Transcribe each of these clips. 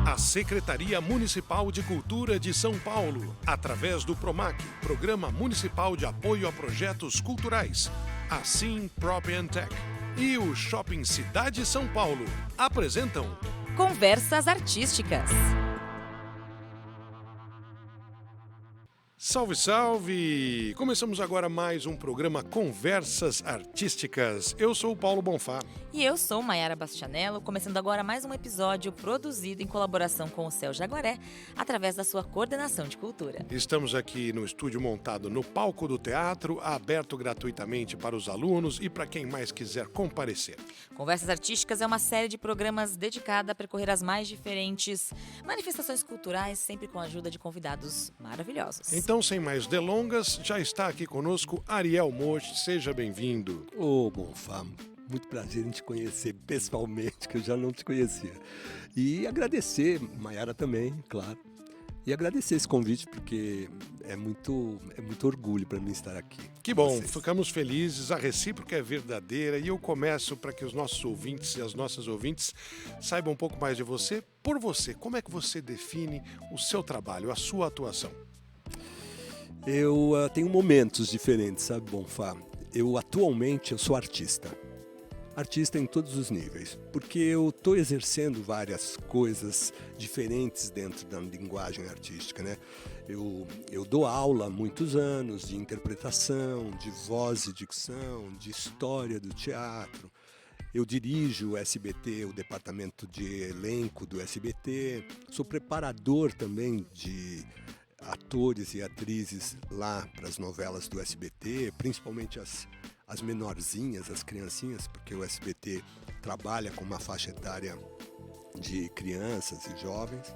A Secretaria Municipal de Cultura de São Paulo, através do PROMAC, Programa Municipal de Apoio a Projetos Culturais, a Sim Prop and Tech e o Shopping Cidade São Paulo apresentam Conversas Artísticas. Salve, salve! Começamos agora mais um programa Conversas Artísticas. Eu sou o Paulo Bonfá. E eu sou Maiara Bastianello, começando agora mais um episódio produzido em colaboração com o Céu Jaguaré, através da sua coordenação de cultura. Estamos aqui no estúdio montado no palco do teatro, aberto gratuitamente para os alunos e para quem mais quiser comparecer. Conversas Artísticas é uma série de programas dedicada a percorrer as mais diferentes manifestações culturais, sempre com a ajuda de convidados maravilhosos. Então, sem mais delongas, já está aqui conosco Ariel Moch. Seja bem-vindo. Ô, Bonfá, muito prazer em te conhecer pessoalmente, que eu já não te conhecia. E agradecer, Maiara também, claro. E agradecer esse convite, porque é muito orgulho para mim estar aqui. Que bom, ficamos felizes, a recíproca é verdadeira e eu começo para que os nossos ouvintes e as nossas ouvintes saibam um pouco mais de você. Por você, como é que você define o seu trabalho, a sua atuação? Eu tenho momentos diferentes, sabe, Bonfá? Atualmente eu sou artista em todos os níveis, porque eu estou exercendo várias coisas diferentes dentro da linguagem artística, né? Eu dou aula há muitos anos de interpretação, de voz e dicção, de história do teatro. Eu dirijo o SBT, o departamento de elenco do SBT, sou preparador também de atores e atrizes lá para as novelas do SBT, principalmente as menorzinhas, as criancinhas, porque o SBT trabalha com uma faixa etária de crianças e jovens.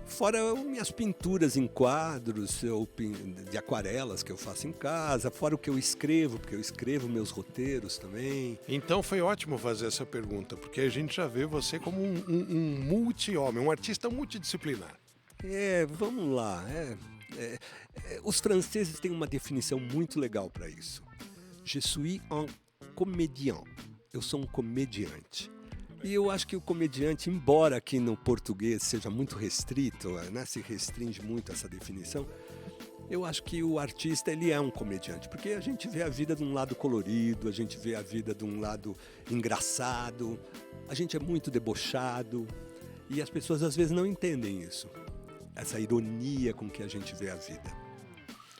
Fora minhas pinturas em quadros, de aquarelas que eu faço em casa, fora o que eu escrevo, porque eu escrevo meus roteiros também. Então foi ótimo fazer essa pergunta, porque a gente já vê você como um multi-homem, um artista multidisciplinar. Vamos lá. Os franceses têm uma definição muito legal para isso. Je suis un comédien. Eu sou um comediante. E eu acho que o comediante, embora aqui no português seja muito restrito, né, se restringe muito essa definição, eu acho que o artista ele é um comediante, porque a gente vê a vida de um lado colorido, a gente vê a vida de um lado engraçado, a gente é muito debochado e as pessoas às vezes não entendem isso. Essa ironia com que a gente vê a vida.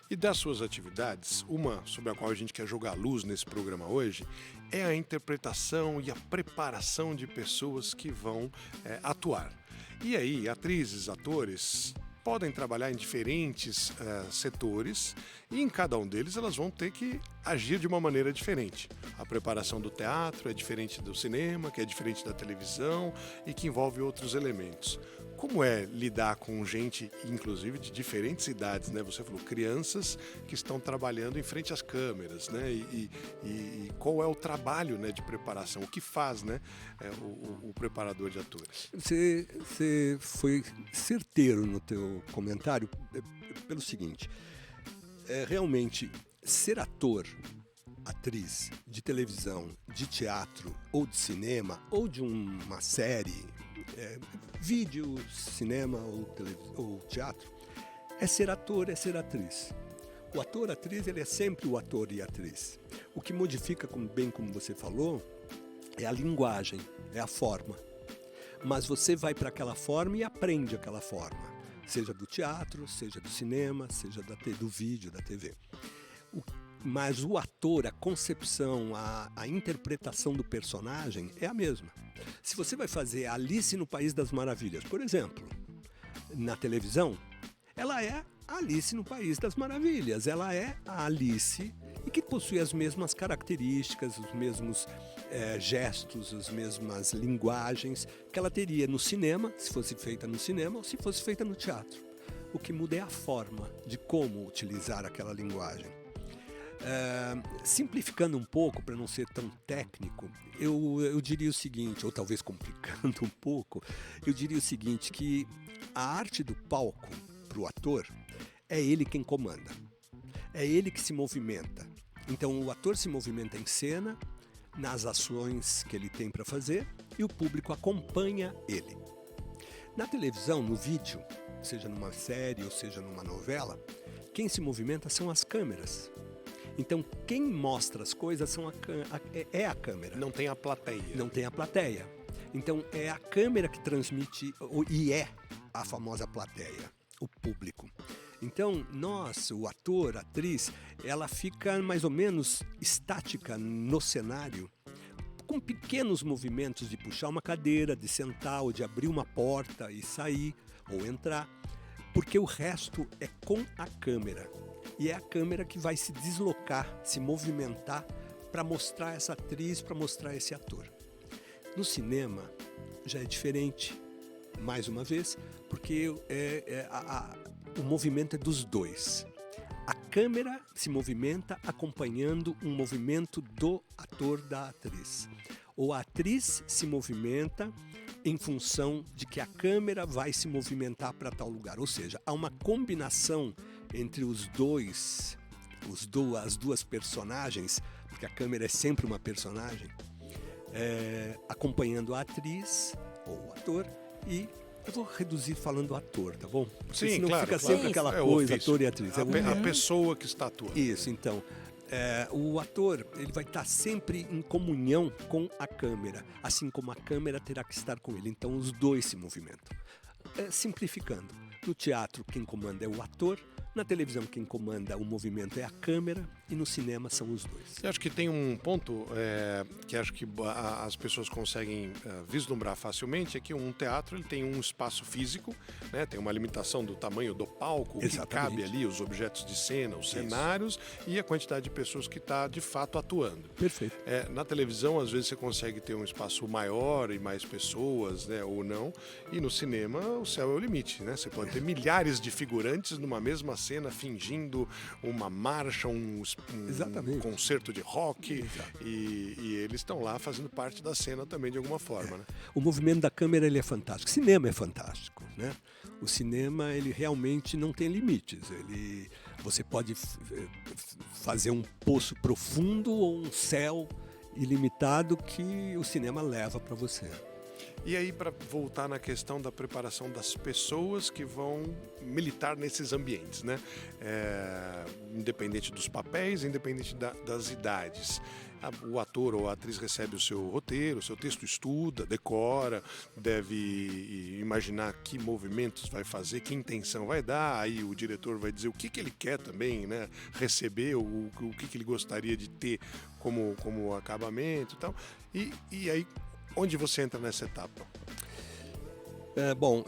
E das suas atividades, uma sobre a qual a gente quer jogar luz nesse programa hoje, é a interpretação e a preparação de pessoas que vão atuar. E aí, atrizes, atores podem trabalhar em diferentes setores e em cada um deles elas vão ter que agir de uma maneira diferente. A preparação do teatro é diferente do cinema, que é diferente da televisão e que envolve outros elementos. Como é lidar com gente, inclusive, de diferentes idades, né? Você falou crianças que estão trabalhando em frente às câmeras, né? E qual é o trabalho, né, de preparação? O que faz, né, o preparador de atores? Você foi certeiro no teu comentário pelo seguinte. Realmente, ser ator, atriz de televisão, de teatro ou de cinema ou de uma série, vídeo, cinema ou teatro, é ser ator, é ser atriz. O ator, atriz, ele é sempre o ator e a atriz. O que modifica, bem como você falou, é a linguagem, é a forma. Mas você vai para aquela forma e aprende aquela forma, seja do teatro, seja do cinema, seja do vídeo, da TV. Mas o ator, a concepção, a interpretação do personagem é a mesma. Se você vai fazer Alice no País das Maravilhas, por exemplo, na televisão, ela é a Alice no País das Maravilhas. Ela é a Alice e que possui as mesmas características, os mesmos gestos, as mesmas linguagens que ela teria no cinema, se fosse feita no cinema ou se fosse feita no teatro. O que muda é a forma de como utilizar aquela linguagem. Simplificando um pouco, para não ser tão técnico, eu diria o seguinte, ou talvez complicando um pouco, eu diria o seguinte, que a arte do palco para o ator é ele quem comanda, é ele que se movimenta. Então o ator se movimenta em cena, nas ações que ele tem para fazer, e o público acompanha ele. Na televisão, no vídeo, seja numa série ou seja numa novela, quem se movimenta são as câmeras. Então, quem mostra as coisas é a câmera. Não tem a plateia. Não tem a plateia. Então, é a câmera que transmite, e é a famosa plateia, o público. Então, nós, o ator, a atriz, ela fica mais ou menos estática no cenário, com pequenos movimentos de puxar uma cadeira, de sentar ou de abrir uma porta e sair ou entrar, porque o resto é com a câmera. E é a câmera que vai se deslocar, se movimentar para mostrar essa atriz, para mostrar esse ator. No cinema já é diferente, mais uma vez, porque o movimento é dos dois. A câmera se movimenta acompanhando um movimento do ator, da atriz. Ou a atriz se movimenta em função de que a câmera vai se movimentar para tal lugar. Ou seja, há uma combinação entre os dois, as duas personagens, porque a câmera é sempre uma personagem, acompanhando a atriz ou o ator. E eu vou reduzir falando ator, tá bom? Porque Sim, senão claro, fica claro. sempre aquela É o coisa, ofício. ator e atriz. A pessoa que está atuando. Isso, então. O ator ele vai estar sempre em comunhão com a câmera, assim como a câmera terá que estar com ele. Então, os dois se movimentam. Simplificando, no teatro quem comanda é o ator, na televisão quem comanda o movimento é a câmera e no cinema são os dois. Eu acho que tem um ponto que acho que as pessoas conseguem vislumbrar facilmente, é que um teatro ele tem um espaço físico, né? Tem uma limitação do tamanho do palco, o que cabe ali, os objetos de cena, os cenários e a quantidade de pessoas que está de fato atuando. Perfeito. Na televisão, às vezes, você consegue ter um espaço maior e mais pessoas, né, ou não, e no cinema o céu é o limite, né? Você pode ter milhares de figurantes numa mesma cena fingindo uma marcha, um concerto de rock e eles estão lá fazendo parte da cena também de alguma forma, né? O movimento da câmera ele é fantástico. O cinema é fantástico, né? O cinema ele realmente não tem limites. Você pode fazer um poço profundo ou um céu ilimitado que o cinema leva para você. E aí, para voltar na questão da preparação das pessoas que vão militar nesses ambientes, né? Independente dos papéis, independente das idades. O ator ou a atriz recebe o seu roteiro, o seu texto, estuda, decora, deve imaginar que movimentos vai fazer, que intenção vai dar, aí o diretor vai dizer o que ele quer também, né? Receber, o que ele gostaria de ter como acabamento e tal. E aí, onde você entra nessa etapa? Bom,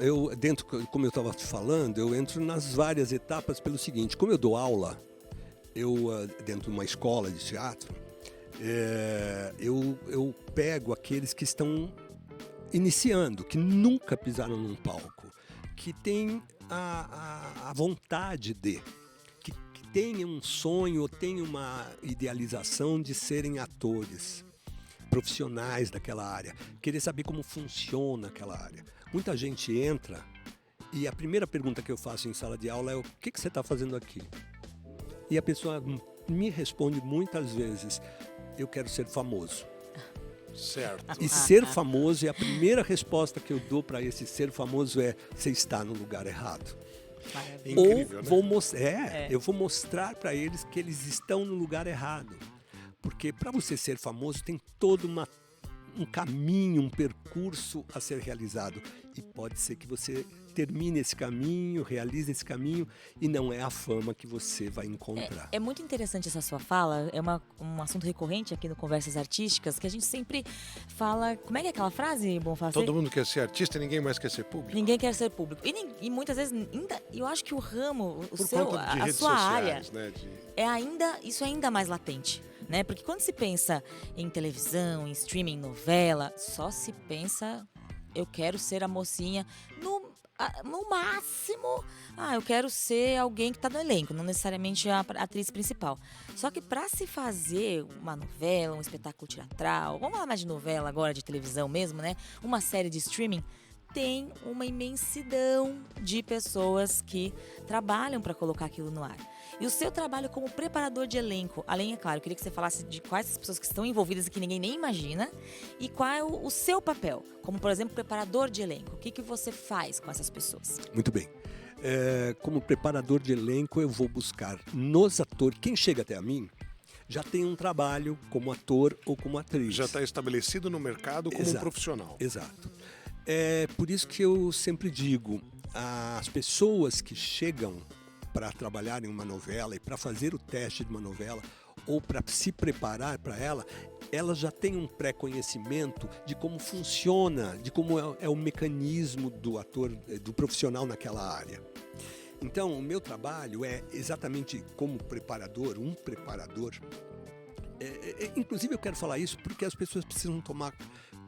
como eu estava te falando, eu entro nas várias etapas pelo seguinte: como eu dou aula, dentro de uma escola de teatro, eu pego aqueles que estão iniciando, que nunca pisaram num palco, que têm a vontade que têm um sonho ou têm uma idealização de serem atores profissionais daquela área, querer saber como funciona aquela área. Muita gente entra e a primeira pergunta que eu faço em sala de aula é: o que você está fazendo aqui? E a pessoa me responde muitas vezes: eu quero ser famoso. Certo. E ser famoso é a primeira resposta que eu dou para esse ser famoso é: você está no lugar errado. Incrível, né? Eu vou mostrar para eles que eles estão no lugar errado. Porque para você ser famoso tem todo um caminho, um percurso a ser realizado. E pode ser que você termine esse caminho, realize esse caminho e não é a fama que você vai encontrar. É muito interessante essa sua fala, é um assunto recorrente aqui no Conversas Artísticas, que a gente sempre fala... Como é que é aquela frase, Bonfá? Todo mundo quer ser artista e ninguém mais quer ser público. Ninguém quer ser público. E muitas vezes, eu acho que o ramo, a sua área, né, isso é ainda mais latente. Né? Porque quando se pensa em televisão, em streaming, novela, só se pensa: eu quero ser a mocinha, no máximo, eu quero ser alguém que está no elenco, não necessariamente a atriz principal. Só que para se fazer uma novela, um espetáculo teatral, vamos falar mais de novela agora, de televisão mesmo, né? Uma série de streaming, tem uma imensidão de pessoas que trabalham para colocar aquilo no ar. E o seu trabalho como preparador de elenco, além, é claro, eu queria que você falasse de quais as pessoas que estão envolvidas e que ninguém nem imagina, e qual é o seu papel, como, por exemplo, preparador de elenco. O que você faz com essas pessoas? Muito bem. Como preparador de elenco, eu vou buscar nos atores, quem chega até a mim, já tem um trabalho como ator ou como atriz. Já está estabelecido no mercado como um profissional. Exato. É por isso que eu sempre digo, as pessoas que chegam para trabalhar em uma novela e para fazer o teste de uma novela ou para se preparar para ela, elas já têm um pré-conhecimento de como funciona, de como é o mecanismo do ator, do profissional naquela área. Então, o meu trabalho é exatamente como preparador, um preparador. Inclusive, eu quero falar isso porque as pessoas precisam tomar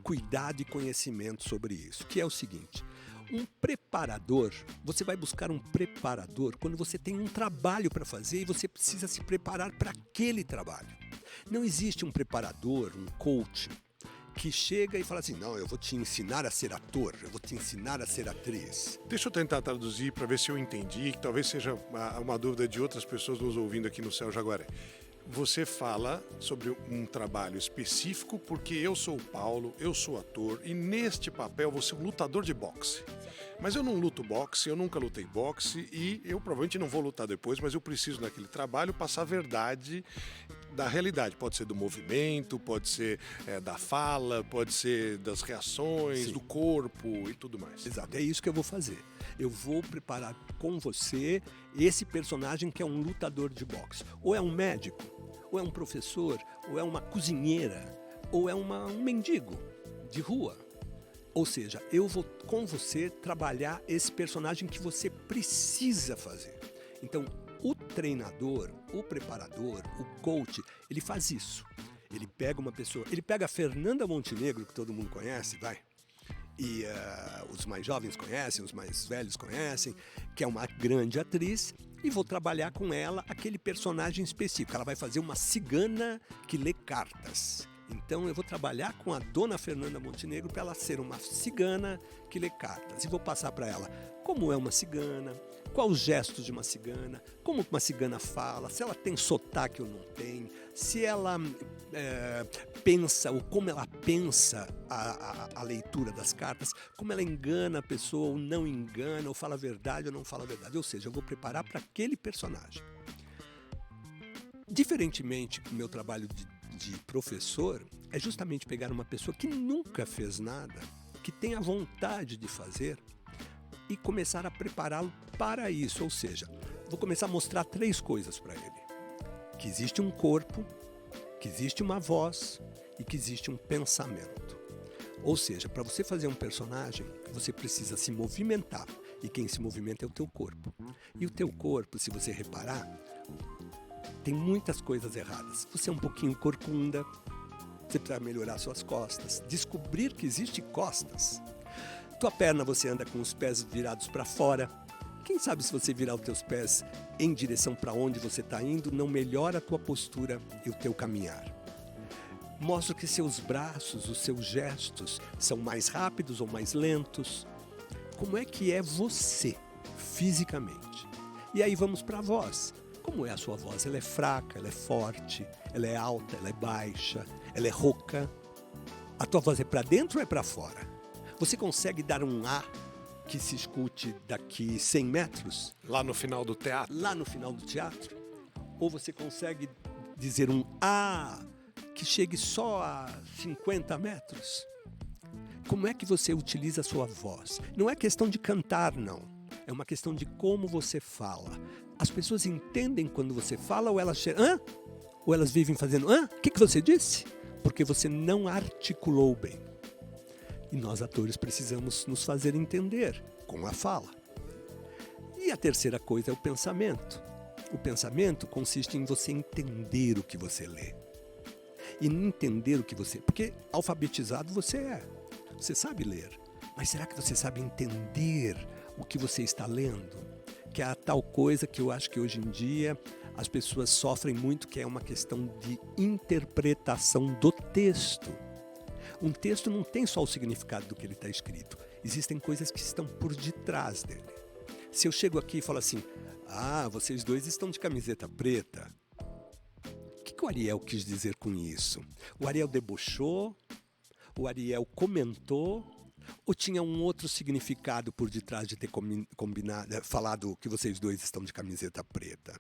cuidado e conhecimento sobre isso, que é o seguinte: um preparador, você vai buscar um preparador quando você tem um trabalho para fazer e você precisa se preparar para aquele trabalho. Não existe um preparador, um coach, que chega e fala assim, não, eu vou te ensinar a ser ator, eu vou te ensinar a ser atriz. Deixa eu tentar traduzir para ver se eu entendi, que talvez seja uma dúvida de outras pessoas nos ouvindo aqui no Céu Jaguaré. Você fala sobre um trabalho específico porque eu sou o Paulo, eu sou ator e neste papel vou ser um lutador de boxe. Mas eu não luto boxe, eu nunca lutei boxe e eu provavelmente não vou lutar depois, mas eu preciso naquele trabalho passar a verdade da realidade. Pode ser do movimento, pode ser da fala, pode ser das reações, Sim, do corpo e tudo mais. Exato, é isso que eu vou fazer. Eu vou preparar com você esse personagem que é um lutador de boxe. Ou é um médico, ou é um professor, ou é uma cozinheira, ou é um mendigo de rua. Ou seja, eu vou com você trabalhar esse personagem que você precisa fazer. Então, o treinador, o preparador, o coach, ele faz isso. Ele pega uma pessoa, ele pega a Fernanda Montenegro, que todo mundo conhece, vai. E os mais jovens conhecem, os mais velhos conhecem, que é uma grande atriz, e vou trabalhar com ela aquele personagem específico. Ela vai fazer uma cigana que lê cartas. Então eu vou trabalhar com a dona Fernanda Montenegro para ela ser uma cigana que lê cartas. E vou passar para ela como é uma cigana, quais os gestos de uma cigana, como uma cigana fala, se ela tem sotaque ou não tem, se ela pensa ou como ela pensa a leitura das cartas, como ela engana a pessoa ou não engana, ou fala a verdade ou não fala a verdade. Ou seja, eu vou preparar para aquele personagem. Diferentemente do meu trabalho de professor, é justamente pegar uma pessoa que nunca fez nada, que tem a vontade de fazer e começar a prepará-lo para isso. Ou seja, vou começar a mostrar 3 coisas para ele. Que existe um corpo, que existe uma voz e que existe um pensamento. Ou seja, para você fazer um personagem, você precisa se movimentar. E quem se movimenta é o teu corpo. E o teu corpo, se você reparar, tem muitas coisas erradas. Você é um pouquinho corcunda, você precisa melhorar suas costas, descobrir que existe costas. Tua perna, você anda com os pés virados para fora. Quem sabe se você virar os teus pés em direção para onde você está indo, não melhora a tua postura e o teu caminhar. Mostra que seus braços, os seus gestos são mais rápidos ou mais lentos. Como é que é você, fisicamente? E aí vamos para a voz. Como é a sua voz? Ela é fraca, ela é forte, ela é alta, ela é baixa, ela é rouca. A tua voz é para dentro ou é para fora? Você consegue dar um A que se escute daqui 100 metros? Lá no final do teatro? Lá no final do teatro? Ou você consegue dizer um A que chegue só a 50 metros? Como é que você utiliza a sua voz? Não é questão de cantar, não. É uma questão de como você fala. As pessoas entendem quando você fala ou elas chegam, hã? Ou elas vivem fazendo, hã? O que você disse? Porque você não articulou bem. E nós, atores, precisamos nos fazer entender com a fala. E a terceira coisa é o pensamento. O pensamento consiste em você entender o que você lê. E entender o que você... Porque alfabetizado você é. Você sabe ler. Mas será que você sabe entender o que você está lendo? Que é a tal coisa que eu acho que hoje em dia as pessoas sofrem muito, que é uma questão de interpretação do texto. Um texto não tem só o significado do que ele está escrito. existem coisas que estão por detrás dele. Se eu chego aqui e falo assim, vocês dois estão de camiseta preta, o que o Ariel quis dizer com isso? O Ariel debochou? O Ariel comentou? Ou tinha um outro significado por detrás de ter falado que vocês dois estão de camiseta preta?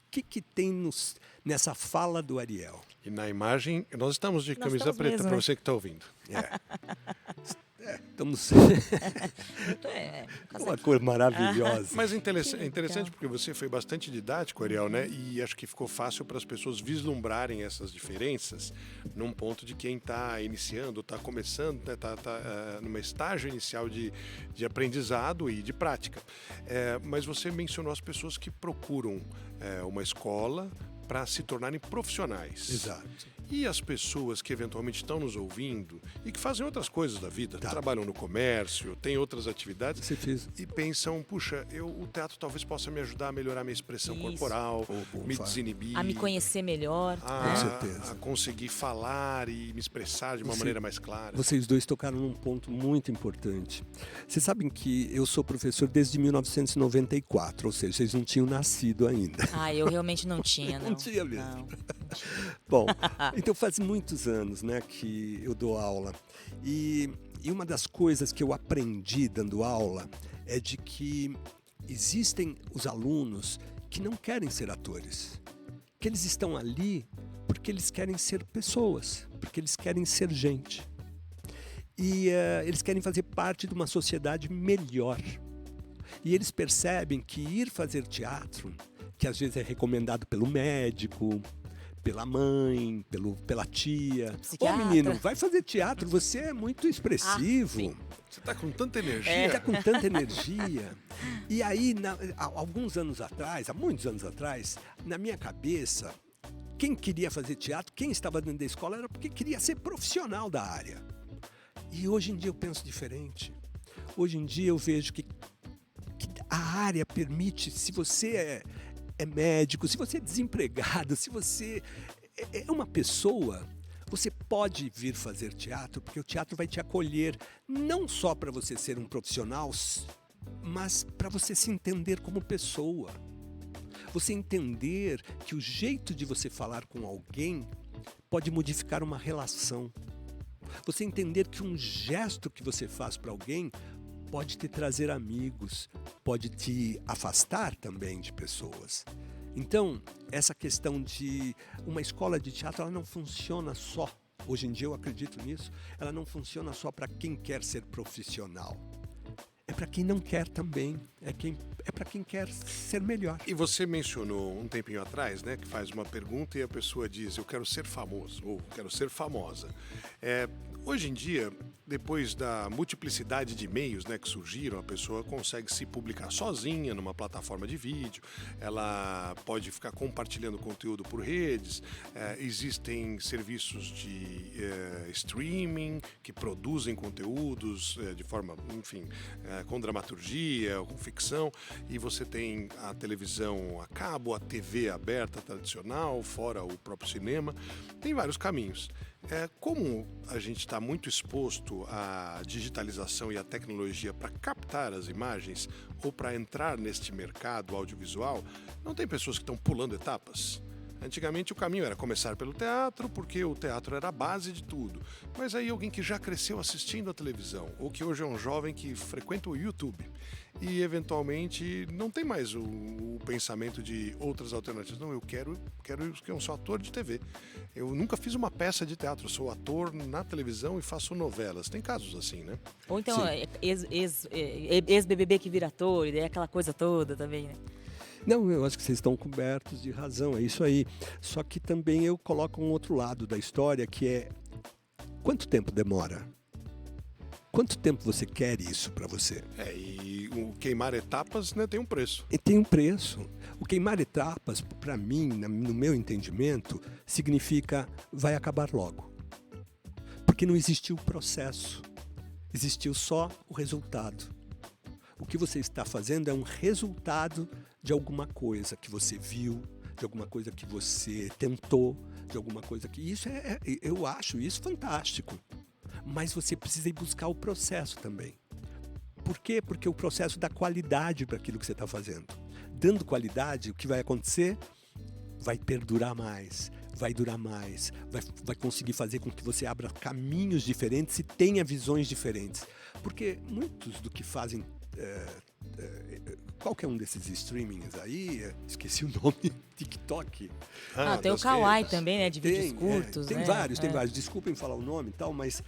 O que tem nessa fala do Ariel? E na imagem, nós estamos de camisa preta, mesmo, para né? você que está ouvindo. Estamos... Casaquinho. Uma cor maravilhosa. Mas é interessante porque você foi bastante didático, Ariel, né? E acho que ficou fácil para as pessoas vislumbrarem essas diferenças num ponto de quem está iniciando, está começando, está numa estágio inicial de aprendizado e de prática. Mas você mencionou as pessoas que procuram uma escola para se tornarem profissionais. Exato. E as pessoas que eventualmente estão nos ouvindo e que fazem outras coisas da vida, trabalham no comércio, têm outras atividades e pensam, puxa, o teatro talvez possa me ajudar a melhorar minha expressão corporal, me desinibir. A me conhecer melhor. Com certeza. A conseguir falar e me expressar de uma maneira mais clara. Vocês dois tocaram num ponto muito importante. Vocês sabem que eu sou professor desde 1994, ou seja, vocês não tinham nascido ainda. Eu realmente não tinha, não. Não tinha mesmo. Não. Bom, então faz muitos anos, né, que eu dou aula. E uma das coisas que eu aprendi dando aula é de que existem os alunos que não querem ser atores. Que eles estão ali porque eles querem ser pessoas, porque eles querem ser gente. E eles querem fazer parte de uma sociedade melhor. E eles percebem que ir fazer teatro, que às vezes é recomendado pelo médico, pela mãe, pela tia. Psiquiatra. Menino, vai fazer teatro, você é muito expressivo. Você está com tanta energia. Está com tanta energia. E aí, há muitos anos atrás, na minha cabeça, quem queria fazer teatro, quem estava dentro da escola, era porque queria ser profissional da área. E hoje em dia eu penso diferente. Hoje em dia eu vejo que a área permite, se você é médico, se você é desempregado, se você é uma pessoa, você pode vir fazer teatro, porque o teatro vai te acolher não só para você ser um profissional, mas para você se entender como pessoa. Você entender que o jeito de você falar com alguém pode modificar uma relação. Você entender que um gesto que você faz para alguém pode te trazer amigos, pode te afastar também de pessoas. Então, essa questão de uma escola de teatro, ela não funciona só, hoje em dia eu acredito nisso, ela não funciona só para quem quer ser profissional. É para quem não quer também, é para quem quer ser melhor. E você mencionou um tempinho atrás, né, que faz uma pergunta e a pessoa diz, eu quero ser famoso, ou quero ser famosa. Hoje em dia, depois da multiplicidade de meios, né, que surgiram, a pessoa consegue se publicar sozinha numa plataforma de vídeo, ela pode ficar compartilhando conteúdo por redes, existem serviços de streaming que produzem conteúdos de forma, enfim, com dramaturgia, com ficção, e você tem a televisão a cabo, a TV aberta tradicional, fora o próprio cinema, tem vários caminhos. Como a gente está muito exposto à digitalização e à tecnologia para captar as imagens ou para entrar neste mercado audiovisual, não tem pessoas que estão pulando etapas? Antigamente o caminho era começar pelo teatro, porque o teatro era a base de tudo. Mas aí alguém que já cresceu assistindo a televisão, ou que hoje é um jovem que frequenta o YouTube, e eventualmente não tem mais o pensamento de outras alternativas. Não, eu quero que eu sou ator de TV. Eu nunca fiz uma peça de teatro, eu sou ator na televisão e faço novelas. Tem casos assim, né? Ou então ex-BBB que vira ator, e daí aquela coisa toda também, né? Não, eu acho que vocês estão cobertos de razão, é isso aí. Só que também eu coloco um outro lado da história, que é quanto tempo demora? Quanto tempo você quer isso para você? E o queimar etapas, né, tem um preço. E tem um preço. O queimar etapas, para mim, no meu entendimento, significa vai acabar logo. Porque não existiu o processo, existiu só o resultado. O que você está fazendo é um resultado de alguma coisa que você viu, de alguma coisa que você tentou, de alguma coisa que... Eu acho isso fantástico. Mas você precisa ir buscar o processo também. Por quê? Porque o processo dá qualidade para aquilo que você está fazendo. Dando qualidade, o que vai acontecer? Vai perdurar mais, vai durar mais, vai conseguir fazer com que você abra caminhos diferentes e tenha visões diferentes. Porque muitos do que fazem qualquer um desses streamings aí, esqueci o nome, TikTok. Tem o Kawaii também, né, de vídeos curtos. Tem né? vários, desculpem falar o nome e tal, mas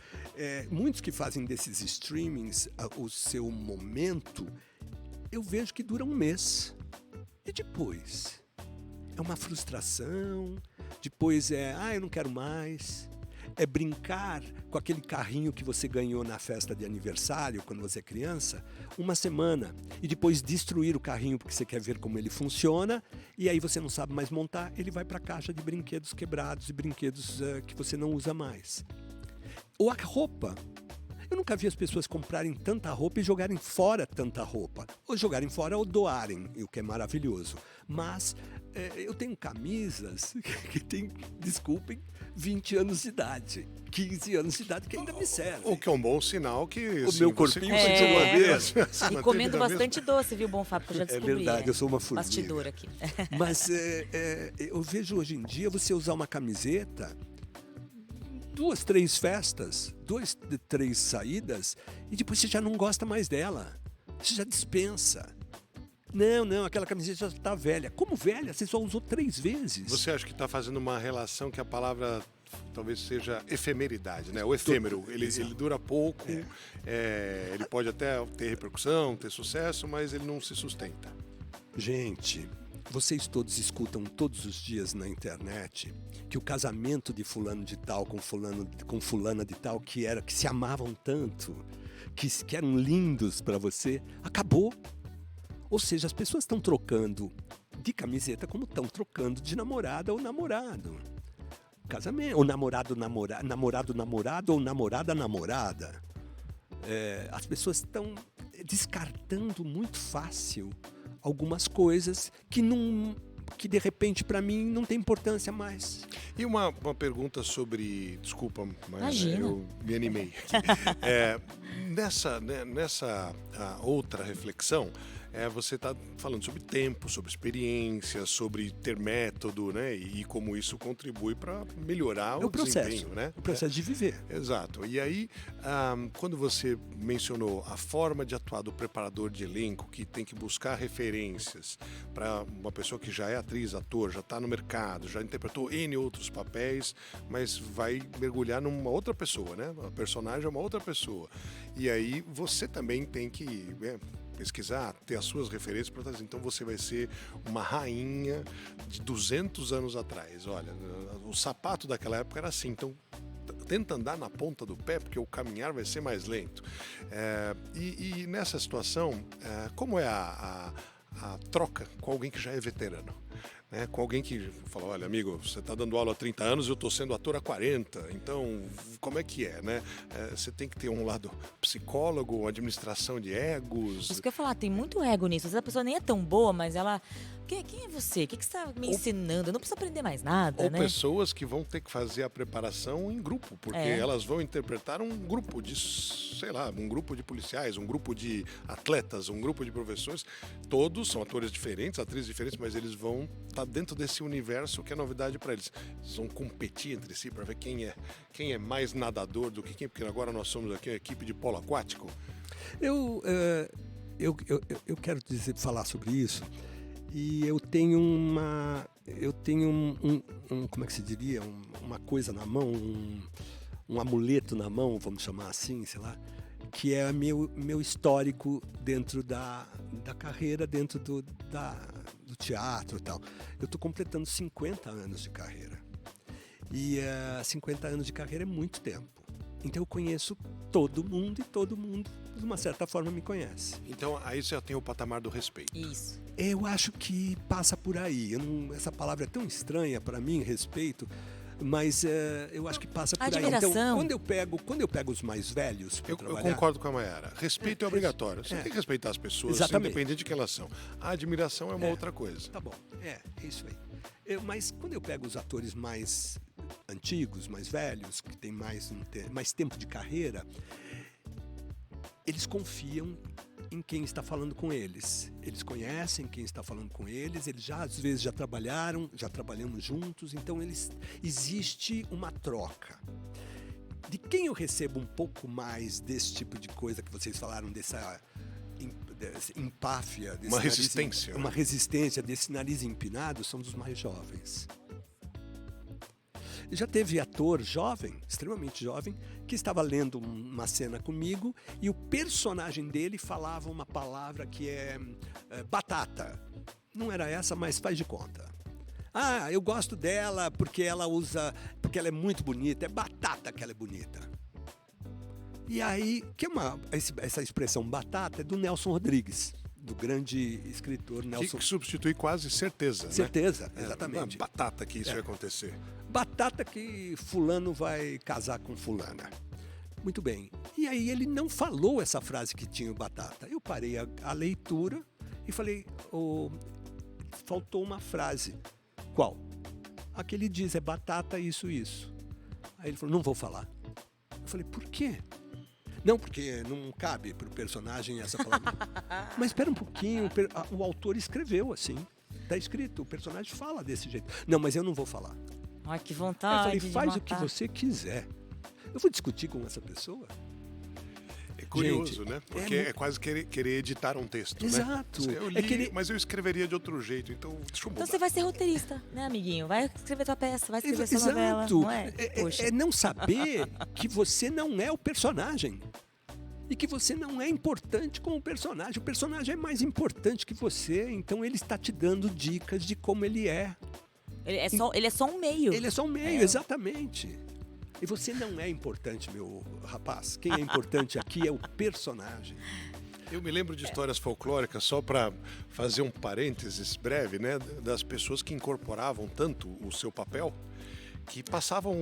muitos que fazem desses streamings o seu momento, eu vejo que dura um mês. E depois? É uma frustração, depois eu não quero mais. É brincar com aquele carrinho que você ganhou na festa de aniversário, quando você é criança, uma semana. E depois destruir o carrinho porque você quer ver como ele funciona. E aí você não sabe mais montar, ele vai para a caixa de brinquedos quebrados e brinquedos que você não usa mais. Ou a roupa. Eu nunca vi as pessoas comprarem tanta roupa e jogarem fora tanta roupa. Ou jogarem fora ou doarem, o que é maravilhoso. Mas eu tenho camisas que têm, desculpem, 20 anos de idade, 15 anos de idade, que ainda me servem. O que é um bom sinal que o meu corpinho continua mesmo. E comendo bastante doce, viu, bom Fábio, que eu já descobri. É verdade, eu sou uma formiga. Bastidor aqui. Mas eu vejo hoje em dia você usar uma camiseta, 2, 3 festas, 2, 3 saídas, e depois você já não gosta mais dela. Você já dispensa. Não, aquela camiseta já está velha. Como velha? Você só usou 3 vezes. Você acha que está fazendo uma relação que a palavra talvez seja efemeridade, né? O efêmero, ele dura pouco, ele pode até ter repercussão, ter sucesso, mas ele não se sustenta. Gente, vocês todos escutam todos os dias na internet que o casamento de fulano de tal com fulana de tal, que se amavam tanto, que eram lindos para você, acabou. Ou seja, as pessoas estão trocando de camiseta como estão trocando de namorada ou namorado. Casamento, ou namorado ou namorada. As pessoas estão descartando muito fácil algumas coisas que de repente para mim não tem importância mais. E uma pergunta sobre, desculpa, mas Imagina. Eu me animei aqui. Nessa outra reflexão, você está falando sobre tempo, sobre experiência, sobre ter método, né? E como isso contribui para melhorar o desempenho, né? O processo de viver. Exato. E aí, quando você mencionou a forma de atuar do preparador de elenco, que tem que buscar referências para uma pessoa que já é atriz, ator, já está no mercado, já interpretou N outros papéis, mas vai mergulhar numa outra pessoa, né? A personagem é uma outra pessoa. E aí você também tem que pesquisar, ter as suas referências para trazer. Então você vai ser uma rainha de 200 anos atrás. Olha, o sapato daquela época era assim, então tenta andar na ponta do pé, porque o caminhar vai ser mais lento. E nessa situação, como é a troca com alguém que já é veterano? Né, com alguém que fala, olha, amigo, você está dando aula há 30 anos e eu estou sendo ator há 40, então como é que é, né? Você tem que ter um lado psicólogo, administração de egos. Isso que eu ia falar, tem muito ego nisso. Às vezes a pessoa nem é tão boa, mas ela... Quem é você? O que você está me ensinando? Eu não preciso aprender mais nada, ou né? pessoas que vão ter que fazer a preparação em grupo, porque elas vão interpretar um grupo de, sei lá, um grupo de policiais, um grupo de atletas, um grupo de professores. Todos são atores diferentes, atrizes diferentes, mas eles vão estar dentro desse universo que é novidade para eles. Eles vão competir entre si para ver quem é mais nadador do que quem, porque agora nós somos aqui uma equipe de polo aquático. Eu quero falar sobre isso. E eu tenho como é que se diria, uma coisa na mão, um amuleto na mão, vamos chamar assim, sei lá, que é meu histórico dentro da carreira, dentro do teatro e tal. Eu estou completando 50 anos de carreira. E 50 anos de carreira é muito tempo. Então eu conheço todo mundo e todo mundo, de uma certa forma, me conhece. Então aí você já tem o patamar do respeito. Isso. Eu acho que passa por aí. Essa palavra é tão estranha para mim, respeito, mas eu acho que passa por admiração. aí. Então, quando eu pego os mais velhos para trabalhar... Eu concordo com a Mayara. Respeito é obrigatório. Você tem que respeitar as pessoas, independente de que elas são. A admiração é uma outra coisa. Tá bom, é isso aí. Mas quando eu pego os atores mais antigos, mais velhos, que têm mais tempo de carreira, eles confiam em quem está falando com eles. Eles conhecem quem está falando com eles, eles já às vezes já trabalhamos juntos, então existe uma troca. De quem eu recebo um pouco mais desse tipo de coisa que vocês falaram, dessa empáfia, uma resistência. Uma resistência desse nariz empinado, são dos mais jovens. Já teve ator jovem, extremamente jovem, que estava lendo uma cena comigo e o personagem dele falava uma palavra que é batata. Não era essa, mas faz de conta. Ah, eu gosto dela porque ela é muito bonita, é batata que ela é bonita. E aí, essa expressão batata é do Nelson Rodrigues, do grande escritor Nelson. Que substitui quase certeza, né? Certeza, exatamente. Batata que isso vai acontecer. Batata que fulano vai casar com fulana. Muito bem. E aí ele não falou essa frase que tinha o batata. Eu parei a leitura e falei, faltou uma frase. Qual? A que ele diz, é batata isso. Aí ele falou, não vou falar. Eu falei, por quê? Não, porque não cabe para o personagem essa palavra. Mas espera um pouquinho, o autor escreveu assim. Está escrito, o personagem fala desse jeito. Não, mas eu não vou falar. Ai, que vontade. Eu falei, faz o que você quiser. Eu vou discutir com essa pessoa. É curioso, né? Porque é quase querer editar um texto, exato. né? Eu li, mas eu escreveria de outro jeito, então deixa eu mudar. Então você vai ser roteirista, né, amiguinho? Vai escrever tua peça, vai escrever sua novela, não é? É não saber que você não é o personagem. E que você não é importante como personagem. O personagem é mais importante que você, então ele está te dando dicas de como ele é. Ele é só um meio. Ele é só um meio, exatamente. E você não é importante, meu rapaz. Quem é importante aqui é o personagem. Eu me lembro de histórias folclóricas, só para fazer um parênteses breve, né? Das pessoas que incorporavam tanto o seu papel, que passavam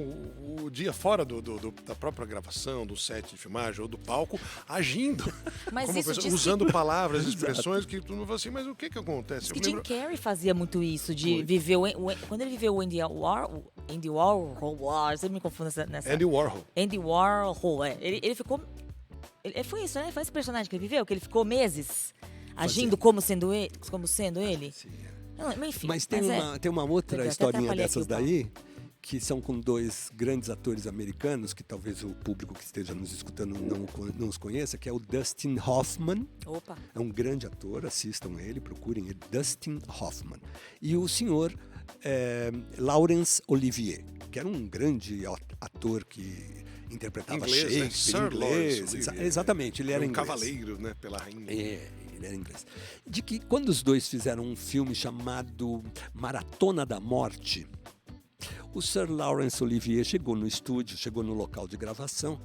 o dia fora da própria gravação, do set de filmagem ou do palco, agindo, mas como pessoa, usando palavras, expressões que tu não fala assim, mas o que acontece? Jim Carrey fazia muito isso, de viver... Quando ele viveu o Andy Warhol, você me confunde nessa... Andy Warhol. Andy Warhol, ele ficou... Foi isso, né? Foi esse personagem que ele viveu, que ele ficou meses agindo como sendo ele. Sim. Não, enfim, mas tem uma outra historinha dessas daí, que são com dois grandes atores americanos, que talvez o público que esteja nos escutando não os conheça, que é o Dustin Hoffman. Opa. É um grande ator, assistam ele, procurem ele, Dustin Hoffman. E o senhor Laurence Olivier, que era um grande ator que interpretava Shakespeare, inglês. Exatamente, ele era um cavaleiro, né, pela rainha. Ele era inglês. De que quando os dois fizeram um filme chamado Maratona da Morte, o Sir Laurence Olivier chegou no estúdio, chegou no local de gravação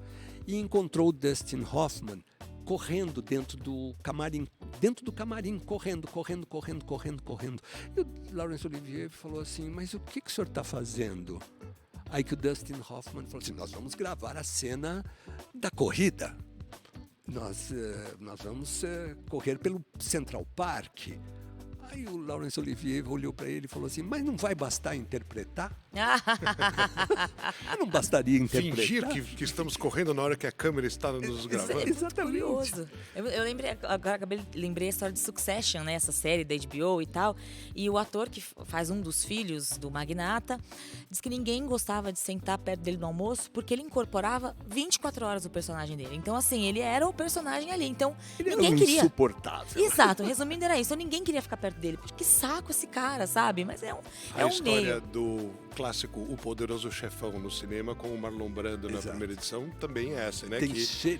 e encontrou o Dustin Hoffman correndo dentro do camarim, correndo. E o Laurence Olivier falou assim, mas o que o senhor está fazendo? Aí que o Dustin Hoffman falou assim, nós vamos gravar a cena da corrida. Nós vamos correr pelo Central Park. Aí o Laurence Olivier olhou para ele e falou assim, mas não vai bastar interpretar? Não bastaria interpretar? Fingir que estamos correndo na hora que a câmera está nos gravando? Exatamente. Curioso. Eu lembrei a história de Succession, né? Essa série da HBO e tal. E o ator que faz um dos filhos do magnata diz que ninguém gostava de sentar perto dele no almoço porque ele incorporava 24 horas o personagem dele. Então, assim, ele era o personagem ali. Então, ninguém queria. Insuportável. Exato. Resumindo, era isso. Então, ninguém queria ficar perto dele. Porque que saco esse cara, sabe? Mas é um meio. A história do clássico O Poderoso Chefão no cinema, com o Marlon Brando na primeira edição, também é essa, né?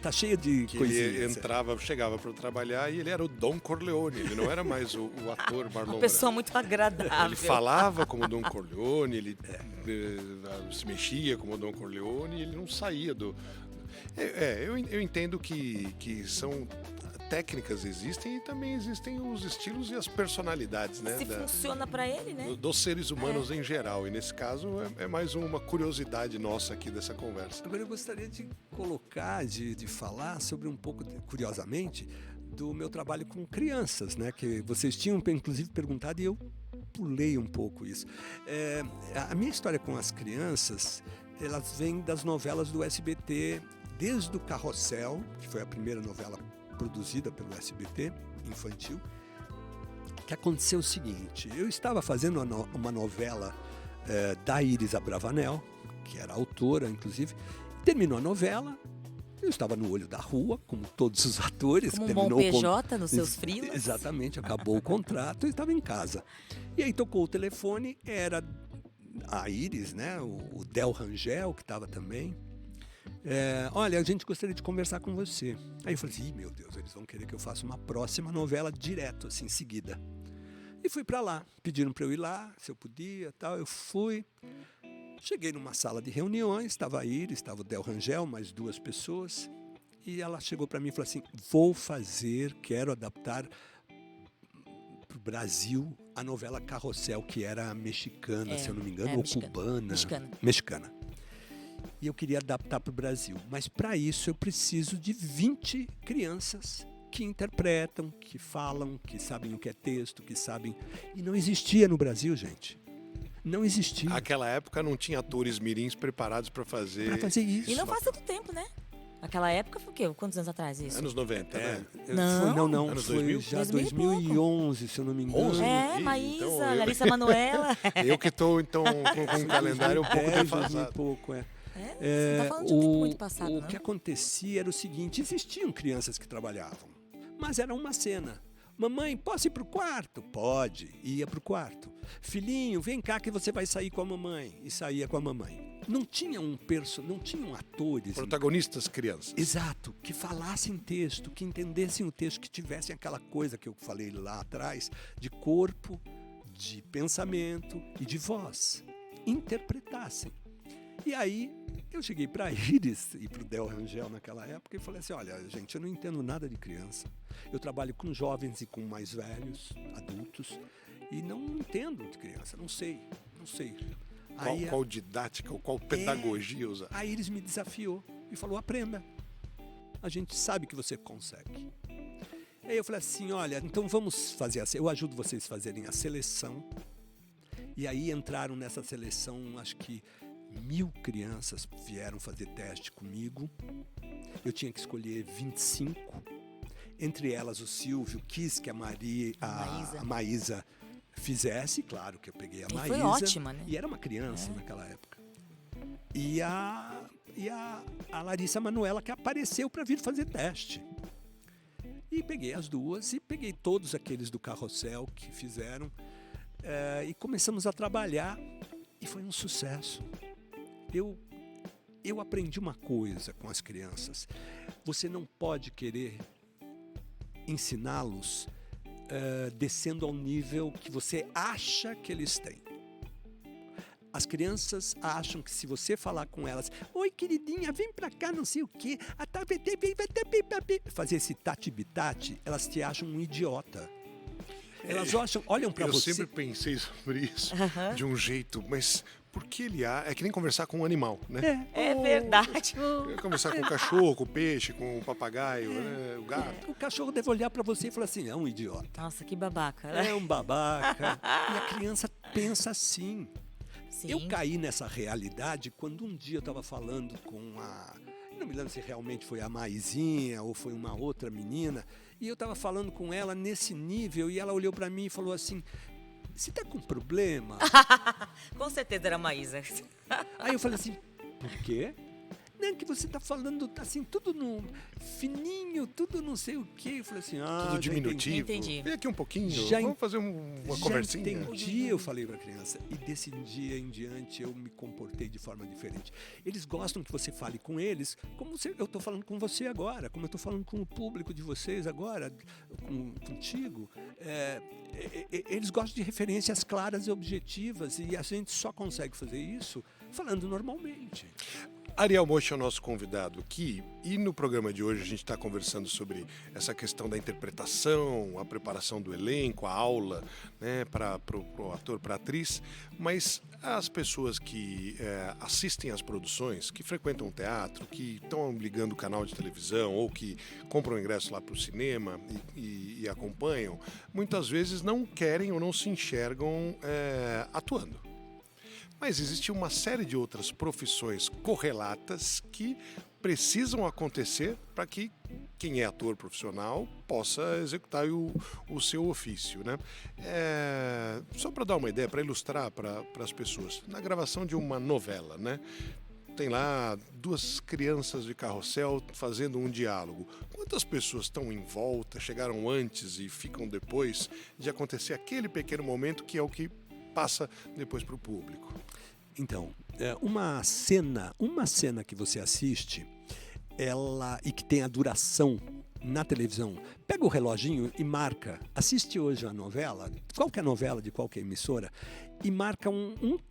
Tá cheia de coisinhas. Ele chegava para trabalhar e ele era o Don Corleone, ele não era mais o ator Marlon Brando. Uma pessoa muito agradável. Ele falava como Don Corleone, ele se mexia como Don Corleone e ele não saía do... Eu entendo que são... técnicas existem e também existem os estilos e as personalidades, né? Se funciona para ele, né? Dos seres humanos em geral. E nesse caso é mais uma curiosidade nossa aqui dessa conversa. Agora eu gostaria de colocar, de falar sobre um pouco, curiosamente, do meu trabalho com crianças, né? Que vocês tinham inclusive perguntado e eu pulei um pouco isso. A minha história com as crianças, elas vêm das novelas do SBT, desde o Carrossel, que foi a primeira novela produzida pelo SBT, infantil, que aconteceu o seguinte: eu estava fazendo uma novela da Iris Abravanel, que era autora, inclusive, terminou a novela, eu estava no olho da rua, como todos os atores. Como um bom PJ nos seus freelas. Exatamente, acabou o contrato e estava em casa. E aí tocou o telefone, era a Iris, né, o Del Rangel, que estava também. Olha, a gente gostaria de conversar com você. Aí eu falei assim, meu Deus, eles vão querer que eu faça uma próxima novela direto, assim, em seguida. E fui para lá, pediram para eu ir lá, se eu podia, tal. Eu fui, cheguei numa sala de reuniões, estava a Iris, estava o Del Rangel, mais 2 pessoas. E ela chegou para mim e falou assim, quero adaptar para o Brasil a novela Carrossel, que era mexicana, se eu não me engano, ou cubana. Mexicana. E eu queria adaptar para o Brasil. Mas para isso eu preciso de 20 crianças que interpretam, que falam, que sabem o que é texto, que sabem... E não existia no Brasil, gente. Não existia. Naquela época não tinha atores mirins preparados para fazer isso. E não faz tanto tempo, né? Aquela época foi o quê? Quantos anos atrás isso? Anos 90, né? Não. Anos foi 2000? já 2011, se eu não me engano. 11? Maísa, Então, Larissa Manoela. Eu que estou, então, com um calendário um pouco defasado. Você não tá falando de um tempo muito passado, O não? que acontecia era o seguinte, existiam crianças que trabalhavam, mas era uma cena. Mamãe, posso ir pro quarto? Pode, ia pro quarto. Filhinho, vem cá que você vai sair com a mamãe. E saía com a mamãe. Não tinham atores. Protagonistas crianças. Exato, que falassem texto, que entendessem o texto, que tivessem aquela coisa que eu falei lá atrás, de corpo, de pensamento e de voz. Interpretassem. E aí, eu cheguei para a Iris e para o Del Rangel naquela época e falei assim, olha, gente, eu não entendo nada de criança. Eu trabalho com jovens e com mais velhos, adultos, e não entendo de criança, não sei. Qual didática, qual pedagogia usar? A Iris me desafiou e falou, aprenda. A gente sabe que você consegue. Aí eu falei assim, olha, então vamos fazer assim, eu ajudo vocês a fazerem a seleção. E aí entraram nessa seleção, acho que 1000 crianças vieram fazer teste comigo. Eu tinha que escolher 25. Entre elas o Silvio quis que a Maísa fizesse, claro que eu peguei a Maísa. Foi ótima, né? E era uma criança naquela época. E a Larissa Manoela, que apareceu para vir fazer teste. E peguei as 2 e peguei todos aqueles do Carrossel que fizeram. E começamos a trabalhar e foi um sucesso. Eu aprendi uma coisa com as crianças. Você não pode querer ensiná-los descendo ao nível que você acha que eles têm. As crianças acham que se você falar com elas, oi queridinha, vem pra cá, não sei o quê, fazer esse tati-bitati, elas te acham um idiota. Elas olham pra você... Eu sempre pensei sobre isso de um jeito, mas por que ele é que nem conversar com um animal, né? É verdade. Conversar com o cachorro, com o peixe, com o papagaio, o gato. O cachorro deve olhar pra você e falar assim, é um idiota. Nossa, que babaca, né? É um babaca. E a criança pensa assim. Sim. Eu caí nessa realidade quando um dia eu estava falando com não me lembro se realmente foi a Maisinha ou foi uma outra menina, e eu estava falando com ela nesse nível e ela olhou para mim e falou assim, você tá com problema? Com certeza era a Maísa. Aí eu falei assim, por quê? Não, que você tá falando assim, tudo no fininho, tudo não sei o quê. Eu falei assim, tudo diminutivo. Entendi. Vem aqui um pouquinho, vamos fazer uma conversinha. Já entendi, eu falei pra criança. E desse dia em diante eu me comportei de forma diferente. Eles gostam que você fale com eles como eu tô falando com você agora, como eu tô falando com o público de vocês agora, contigo. Eles gostam de referências claras e objetivas e a gente só consegue fazer isso falando normalmente. Ariel Moch é o nosso convidado aqui e no programa de hoje a gente está conversando sobre essa questão da interpretação, a preparação do elenco, a aula, né, para o ator, para a atriz, mas as pessoas que assistem às produções, que frequentam o teatro, que estão ligando o canal de televisão ou que compram ingresso lá para o cinema e acompanham, muitas vezes não querem ou não se enxergam atuando. Mas existe uma série de outras profissões correlatas que precisam acontecer para que quem é ator profissional possa executar o seu ofício, né? Só para dar uma ideia, para ilustrar para as pessoas, na gravação de uma novela, né? Tem lá 2 crianças de carrossel fazendo um diálogo. Quantas pessoas estão em volta, chegaram antes e ficam depois de acontecer aquele pequeno momento que é o que passa depois para o público? Então, uma cena que você assiste, e que tem a duração na televisão, pega o reloginho e marca, assiste hoje a novela, qualquer novela de qualquer emissora, e marca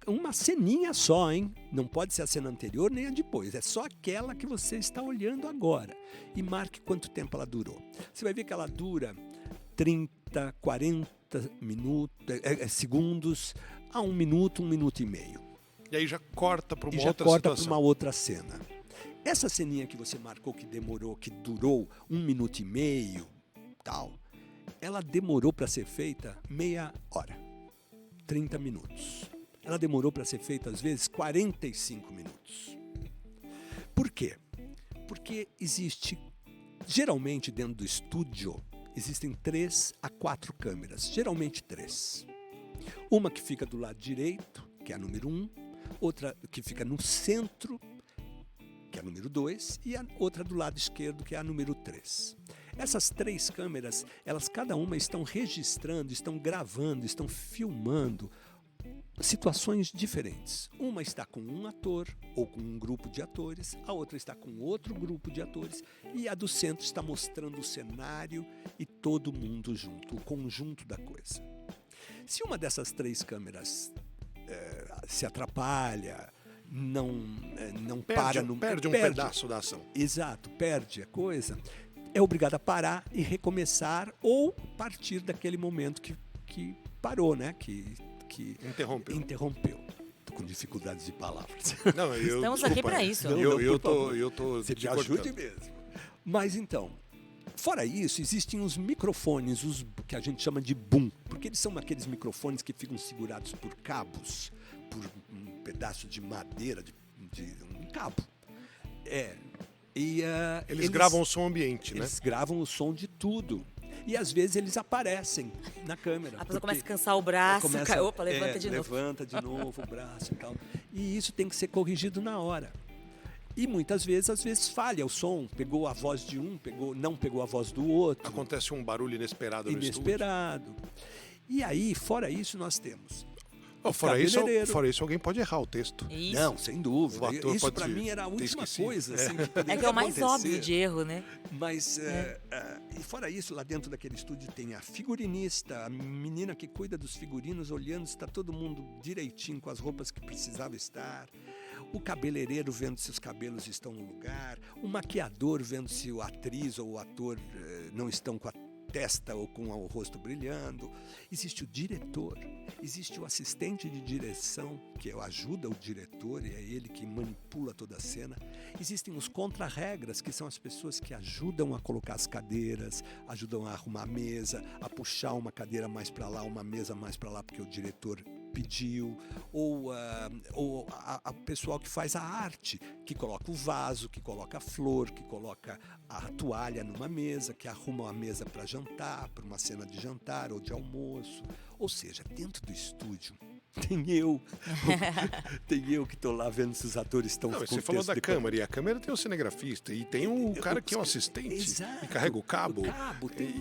uma ceninha só, hein? Não pode ser a cena anterior nem a depois, é só aquela que você está olhando agora. E marque quanto tempo ela durou. Você vai ver que ela dura 30, 40 segundos a 1 minuto, 1 minuto e meio. E aí já corta para uma já outra corta para situação. uma outra cena. Essa ceninha que você marcou que durou 1 minuto e meio, tal, ela demorou para ser feita meia hora, 30 minutos. Ela demorou para ser feita, às vezes, 45 minutos. Por quê? Porque geralmente dentro do estúdio, existem 3 a 4 câmeras, geralmente 3. Uma que fica do lado direito, que é a número 1, outra que fica no centro, que é a número 2, e a outra do lado esquerdo, que é a número 3. Essas 3 câmeras, elas cada uma estão registrando, estão gravando, estão filmando situações diferentes. Uma está com um ator ou com um grupo de atores, a outra está com outro grupo de atores e a do centro está mostrando o cenário e todo mundo junto, o conjunto da coisa. Se uma dessas 3 câmeras se atrapalha, não para no perde um pedaço da ação. Exato, perde a coisa, é obrigado a parar e recomeçar ou partir daquele momento que parou, né? Que interrompeu. Tô com dificuldades de palavras. Não, Estamos aqui para isso. Eu tô Você te ajude mesmo. Mas então, fora isso, existem os microfones, os que a gente chama de boom, porque eles são aqueles microfones que ficam segurados por cabos, por um pedaço de madeira, de um cabo. Eles gravam o som ambiente, né? Eles gravam o som de tudo. E às vezes eles aparecem na câmera. A pessoa começa a cansar o braço, levanta de novo. Levanta de novo o braço e tal. E isso tem que ser corrigido na hora. E muitas vezes falha o som, pegou a voz de um, não pegou a voz do outro. Acontece um barulho inesperado no estúdio. E aí, fora isso, nós temos... Fora isso, alguém pode errar o texto. Isso. Não, sem dúvida. O ator Isso pode para mim era a última esquecido. coisa. Assim, que É o mais acontecer. óbvio de erro, né? Mas, e fora isso, lá dentro daquele estúdio tem a figurinista, a menina que cuida dos figurinos, olhando se está todo mundo direitinho com as roupas que precisava estar. O cabeleireiro vendo se os cabelos estão no lugar. O maquiador vendo se a atriz ou o ator não estão com a testa ou com o rosto brilhando. Existe o diretor, existe o assistente de direção, que ajuda o diretor e é ele que manipula toda a cena. Existem os contra-regras, que são as pessoas que ajudam a colocar as cadeiras, ajudam a arrumar a mesa, a puxar uma cadeira mais para lá, uma mesa mais para lá, porque o diretor pediu, ou a pessoal que faz a arte, que coloca o vaso, que coloca a flor, que coloca a toalha numa mesa, que arruma a mesa para jantar, para uma cena de jantar ou de almoço. Ou seja, dentro do estúdio tem eu que estou lá vendo se os atores estão... Não, você falou da câmera, e a câmera tem o cinegrafista, e tem o cara que é o assistente, exato, e carrega o cabo,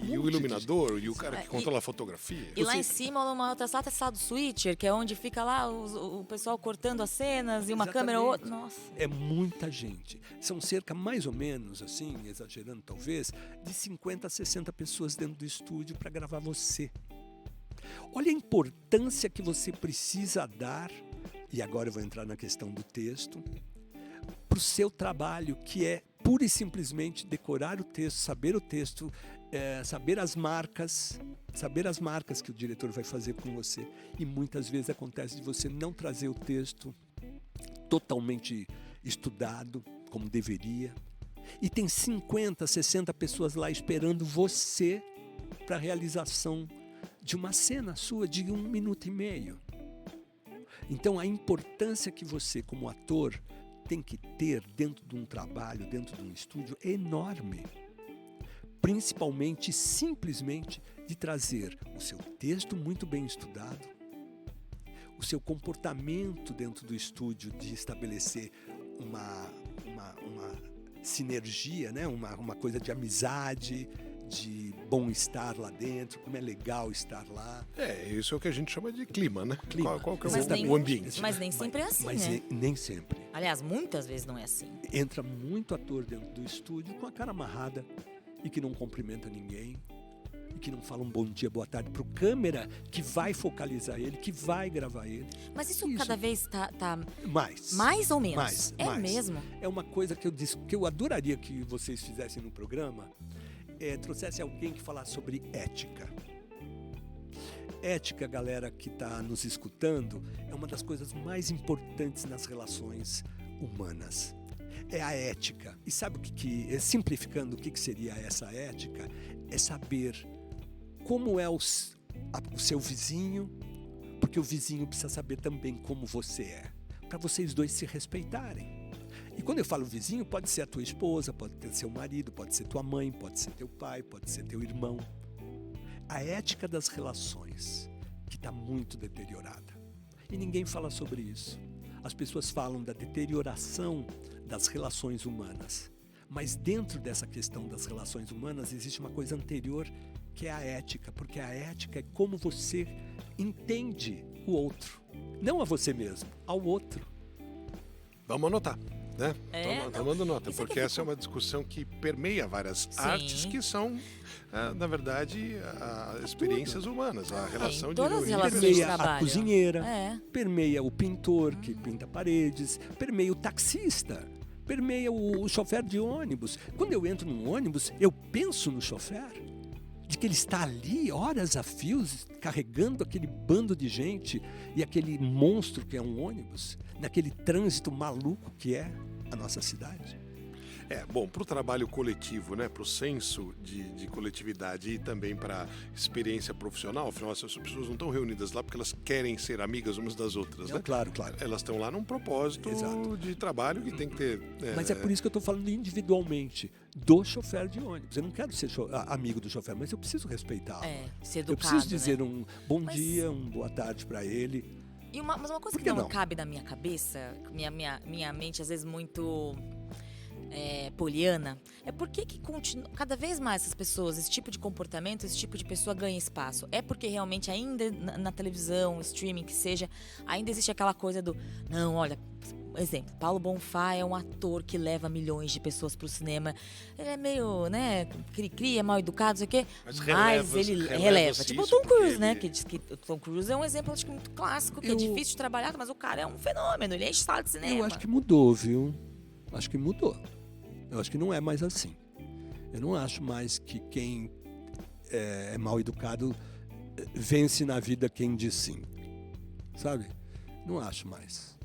e o iluminador, e o cara que controla a fotografia. E lá em cima, numa outra sala, tem a sala do switcher, que é onde fica lá o pessoal cortando as cenas, e uma câmera ou outra. Nossa. É muita gente. São cerca, mais ou menos, assim, exagerando talvez, de 50 a 60 pessoas dentro do estúdio para gravar você. Olha a importância que você precisa dar, e agora eu vou entrar na questão do texto, para o seu trabalho, que é pura e simplesmente decorar o texto, saber o texto, saber as marcas que o diretor vai fazer com você. E muitas vezes acontece de você não trazer o texto totalmente estudado, como deveria, e tem 50, 60 pessoas lá esperando você para a realização de uma cena sua de 1 minuto e meio. Então, a importância que você, como ator, tem que ter dentro de um trabalho, dentro de um estúdio, é enorme. Principalmente, simplesmente, de trazer o seu texto muito bem estudado, o seu comportamento dentro do estúdio, de estabelecer uma sinergia, né? uma coisa de amizade, de bom estar lá dentro, como é legal estar lá. Isso é o que a gente chama de clima, né? Clima. Qual que é Mas nem- o ambiente? Mas nem sempre é assim, Mas né? nem sempre. Aliás, muitas vezes não é assim. Entra muito ator dentro do estúdio com a cara amarrada e que não cumprimenta ninguém, e que não fala um bom dia, boa tarde pro câmera que vai focalizar ele, que vai gravar ele. Mas isso Isso. cada vez tá Mais ou menos? Mais, É mais. mesmo? É uma coisa que eu adoraria que vocês fizessem no programa, trouxesse alguém que falasse sobre ética. Ética, galera que está nos escutando, é uma das coisas mais importantes nas relações humanas. É a ética. E sabe simplificando, o que seria essa ética? É saber como é o seu vizinho, porque o vizinho precisa saber também como você é, para vocês dois se respeitarem. E quando eu falo vizinho, pode ser a tua esposa, pode ser seu marido, pode ser tua mãe, pode ser teu pai, pode ser teu irmão. A ética das relações, que está muito deteriorada. E ninguém fala sobre isso. As pessoas falam da deterioração das relações humanas. Mas dentro dessa questão das relações humanas existe uma coisa anterior, que é a ética. Porque a ética é como você entende o outro. Não a você mesmo, ao outro. Vamos anotar, né? É, Tomando nota, isso é porque que essa é uma discussão que permeia várias artes que são, na verdade, experiências humanas, a relação em de todas as reunir relações pessoas. de Permeia a trabalho. cozinheira, É. permeia o pintor que pinta paredes, permeia o taxista, permeia o chofer de ônibus. Quando eu entro num ônibus, eu penso no chofer, de que ele está ali horas a fios, carregando aquele bando de gente e aquele monstro que é um ônibus, naquele trânsito maluco que é a nossa cidade. Bom, para o trabalho coletivo, né, para o senso de coletividade e também para a experiência profissional, afinal, essas pessoas não estão reunidas lá porque elas querem ser amigas umas das outras, Não, né? claro, claro. Elas estão lá num propósito Exato. de trabalho que tem que ter... Mas é por isso que eu estou falando individualmente do chofer de ônibus. Eu não quero ser amigo do chofer, mas eu preciso respeitá-lo. Ser Eu educado, preciso dizer né? um bom Mas- dia, um boa tarde para ele. Mas uma coisa Por que que não não? cabe na minha cabeça, minha mente às vezes muito poliana, é por que cada vez mais essas pessoas, esse tipo de comportamento, esse tipo de pessoa ganha espaço? É porque realmente ainda na televisão, streaming, que seja, ainda existe aquela coisa do, não, olha, exemplo, Paulo Bonfá é um ator que leva milhões de pessoas pro cinema. Ele é meio, né, cri-cri, é mal educado, não sei o quê, Mas mas ele releva-se releva. Tipo o isso Tom Cruise, porque né, ele- que diz que o Tom Cruise é um exemplo, acho que muito clássico, que é Eu- difícil de trabalhar, mas o cara é um fenômeno, ele enche sala de cinema. Eu acho que mudou, viu? Acho que mudou. Eu acho que não é mais assim. Eu não acho mais que quem é mal educado vence na vida quem diz sim. Sabe? Não acho mais.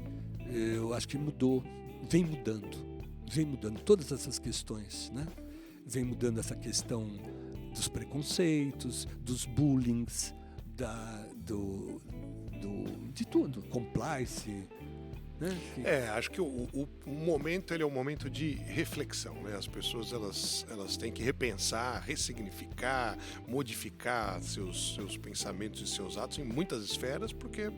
Eu acho que mudou. Vem mudando todas essas questões, né? Vem mudando essa questão dos preconceitos, dos bullings, de tudo, compliance, né? Acho que o momento ele é um momento de reflexão, né? As pessoas elas têm que repensar, ressignificar, modificar seus pensamentos e seus atos em muitas esferas, porque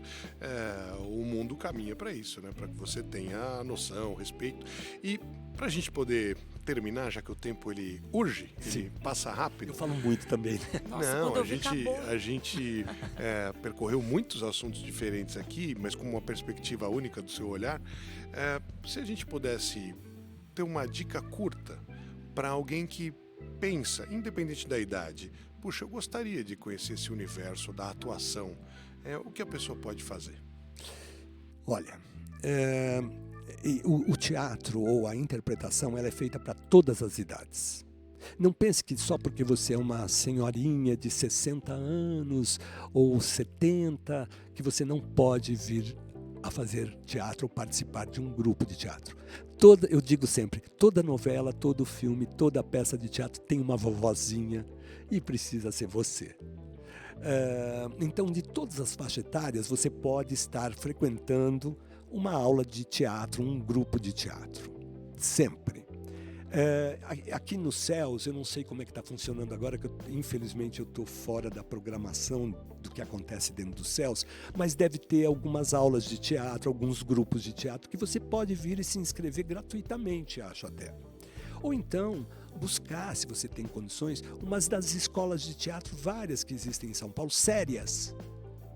o mundo caminha para isso, né? Para que você tenha a noção, o respeito. E para a gente poder terminar, já que o tempo ele urge, ele passa rápido. Eu falo muito também, né? Nossa, Não, quando eu a vi, gente, acabou. a gente percorreu muitos assuntos diferentes aqui, mas com uma perspectiva única do seu olhar. Se a gente pudesse ter uma dica curta para alguém que pensa, independente da idade, puxa, eu gostaria de conhecer esse universo da atuação, o que a pessoa pode fazer? Olha, o teatro ou a interpretação ela é feita para todas as idades. Não pense que só porque você é uma senhorinha de 60 anos ou 70 que você não pode vir a fazer teatro ou participar de um grupo de teatro. Eu digo sempre, toda novela, todo filme, toda peça de teatro tem uma vovozinha e precisa ser você. Então, de todas as faixas etárias, você pode estar frequentando uma aula de teatro, um grupo de teatro. Sempre. Aqui no CELS, eu não sei como é que está funcionando agora, que infelizmente eu estou fora da programação do que acontece dentro do CELS, mas deve ter algumas aulas de teatro, alguns grupos de teatro que você pode vir e se inscrever gratuitamente, acho até. Ou então, buscar, se você tem condições, umas das escolas de teatro, várias que existem em São Paulo, sérias.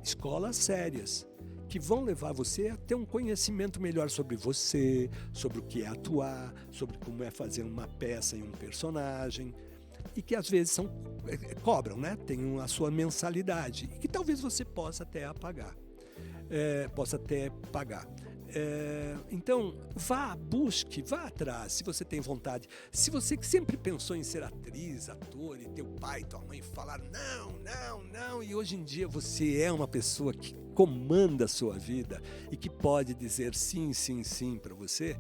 Escolas sérias, que vão levar você a ter um conhecimento melhor sobre você, sobre o que é atuar, sobre como é fazer uma peça e um personagem, e que às vezes cobram, né? Tem a sua mensalidade, e que talvez você possa até pagar. Então, busque, vá atrás, se você tem vontade. Se você sempre pensou em ser atriz, ator, e teu pai e tua mãe falaram não, e hoje em dia você é uma pessoa que comanda a sua vida e que pode dizer sim para você,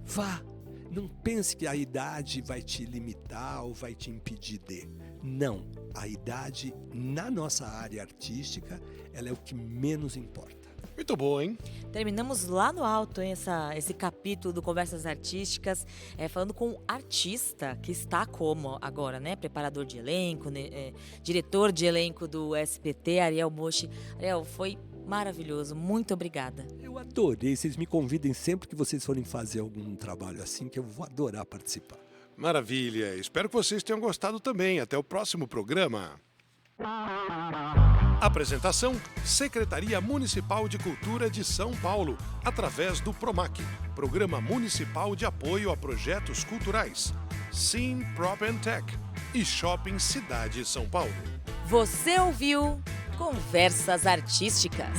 vá. Não pense que a idade vai te limitar ou vai te impedir de. Não, a idade na nossa área artística, ela é o que menos importa. Muito bom, hein? Terminamos lá no alto, hein, esse capítulo do Conversas Artísticas, falando com um artista que está como agora, né? Preparador de elenco, né, diretor de elenco do SBT, Ariel Mochi. Ariel, foi maravilhoso, muito obrigada. Eu adorei, vocês me convidem sempre que vocês forem fazer algum trabalho assim, que eu vou adorar participar. Maravilha, espero que vocês tenham gostado também. Até o próximo programa. Apresentação: Secretaria Municipal de Cultura de São Paulo, através do PROMAC, Programa Municipal de Apoio a Projetos Culturais, Sim Prop and Tech e Shopping Cidade São Paulo. Você ouviu Conversas Artísticas.